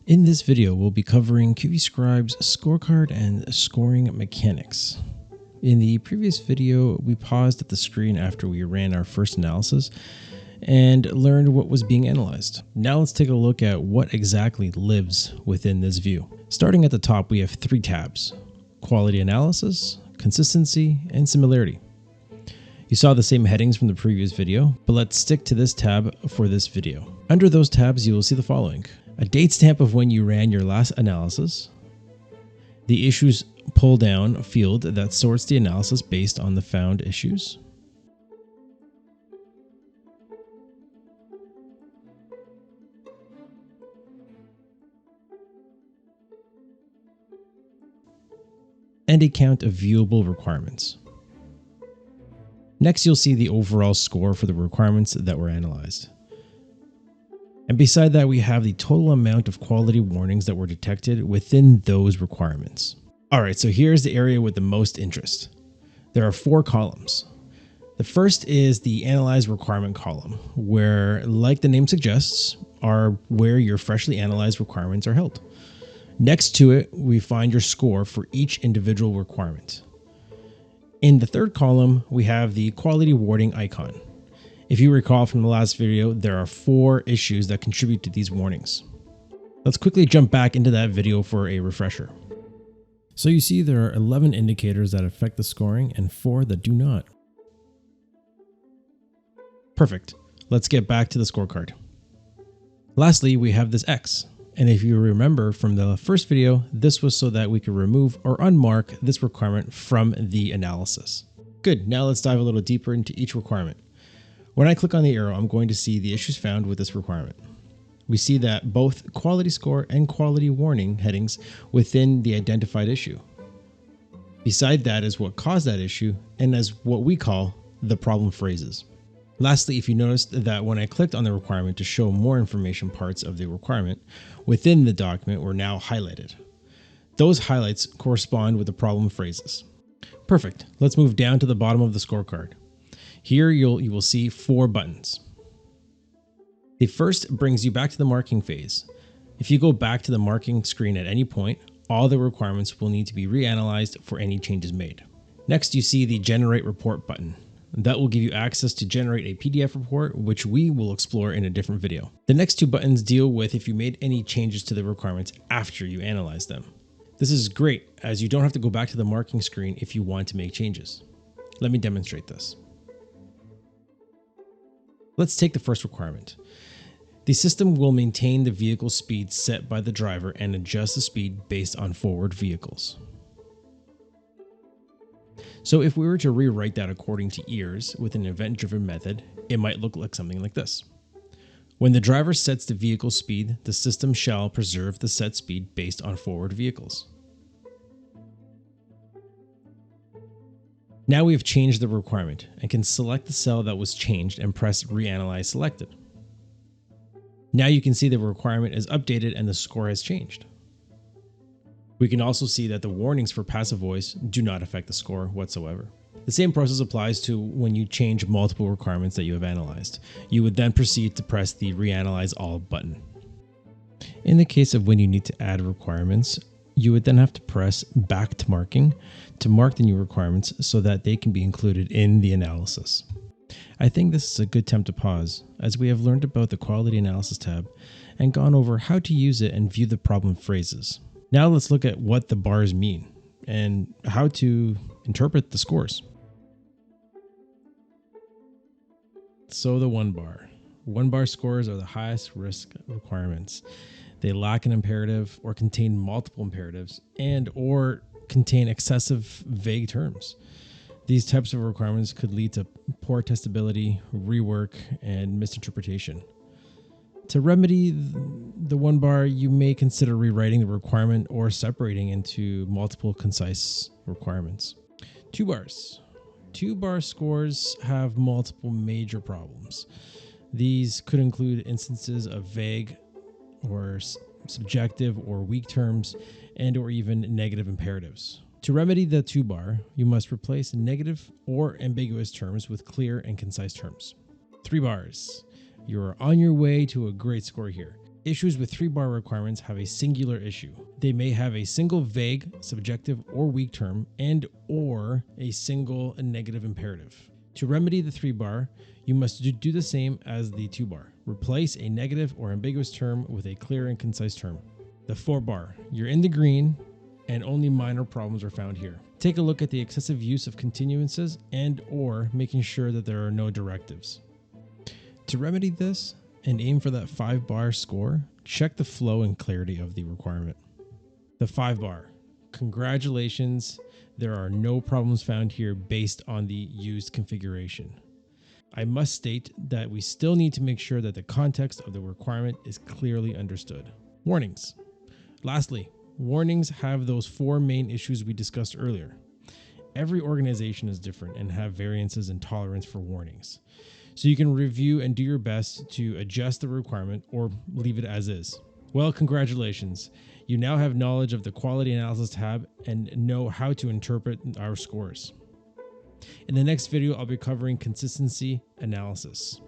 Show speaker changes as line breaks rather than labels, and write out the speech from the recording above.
In this video, we'll be covering QVScribe's scorecard and scoring mechanics. In the previous video, we paused at the screen after we ran our first analysis and learned what was being analyzed. Now let's take a look at what exactly lives within this view. Starting at the top, we have three tabs: quality analysis, consistency, and similarity. You saw the same headings from the previous video, but let's stick to this tab for this video. Under those tabs, you will see the following: a date stamp of when you ran your last analysis, the issues pull down field that sorts the analysis based on the found issues, and a count of viewable requirements. Next, you'll see the overall score for the requirements that were analyzed. And beside that, we have the total amount of quality warnings that were detected within those requirements. Alright, so here's the area with the most interest. There are four columns. The first is the analyzed requirement column, where, like the name suggests, are where your freshly analyzed requirements are held. Next to it, we find your score for each individual requirement. In the third column, we have the quality warning icon. If you recall from the last video, there are 4 issues that contribute to these warnings. Let's quickly jump back into that video for a refresher. So you see there are 11 indicators that affect the scoring and 4 that do not. Perfect. Let's get back to the scorecard. Lastly, we have this X. And if you remember from the first video, this was so that we could remove or unmark this requirement from the analysis. Good, now let's dive a little deeper into each requirement. When I click on the arrow, I'm going to see the issues found with this requirement. We see that both quality score and quality warning headings within the identified issue. Beside that is what caused that issue and as what we call the problem phrases. Lastly, if you noticed that when I clicked on the requirement to show more information, parts of the requirement within the document were now highlighted. Those highlights correspond with the problem phrases. Perfect. Let's move down to the bottom of the scorecard. Here you will see 4 buttons. The first brings you back to the marking phase. If you go back to the marking screen at any point, all the requirements will need to be reanalyzed for any changes made. Next, you see the Generate Report button. That will give you access to generate a PDF report, which we will explore in a different video. The next 2 buttons deal with if you made any changes to the requirements after you analyze them. This is great, as you don't have to go back to the marking screen if you want to make changes. Let me demonstrate this. Let's take the first requirement. The system will maintain the vehicle speed set by the driver and adjust the speed based on forward vehicles. So if we were to rewrite that according to EARS with an event-driven method, it might look like something like this. When the driver sets the vehicle speed, the system shall preserve the set speed based on forward vehicles. Now we have changed the requirement and can select the cell that was changed and press Reanalyze Selected. Now you can see the requirement is updated and the score has changed. We can also see that the warnings for passive voice do not affect the score whatsoever. The same process applies to when you change multiple requirements that you have analyzed. You would then proceed to press the Reanalyze All button. In the case of when you need to add requirements, you would then have to press Back to Marking to mark the new requirements so that they can be included in the analysis. I think this is a good time to pause, as we have learned about the Quality Analysis tab and gone over how to use it and view the problem phrases. Now let's look at what the bars mean and how to interpret the scores. So the 1 bar. 1 bar scores are the highest risk requirements. They lack an imperative or contain multiple imperatives and or contain excessive vague terms. These types of requirements could lead to poor testability, rework, and misinterpretation. To remedy the 1 bar, you may consider rewriting the requirement or separating into multiple concise requirements. 2 bars. 2 bar scores have multiple major problems. These could include instances of vague or subjective or weak terms and or even negative imperatives. To remedy the 2 bar, you must replace negative or ambiguous terms with clear and concise terms. 3 bars. You're on your way to a great score here. Issues with 3-bar requirements have a singular issue. They may have a single vague, subjective, or weak term and or a single negative imperative. To remedy the 3-bar, you must do the same as the 2-bar. Replace a negative or ambiguous term with a clear and concise term. The 4-bar, you're in the green and only minor problems are found here. Take a look at the excessive use of continuances and or making sure that there are no directives. To remedy this and aim for that 5-bar score, check the flow and clarity of the requirement. The 5-bar. Congratulations, there are no problems found here based on the used configuration. I must state that we still need to make sure that the context of the requirement is clearly understood. Warnings. Lastly, warnings have those 4 main issues we discussed earlier. Every organization is different and have variances in tolerance for warnings. So you can review and do your best to adjust the requirement or leave it as is. Well, congratulations. You now have knowledge of the Quality Analysis tab and know how to interpret our scores. In the next video, I'll be covering consistency analysis.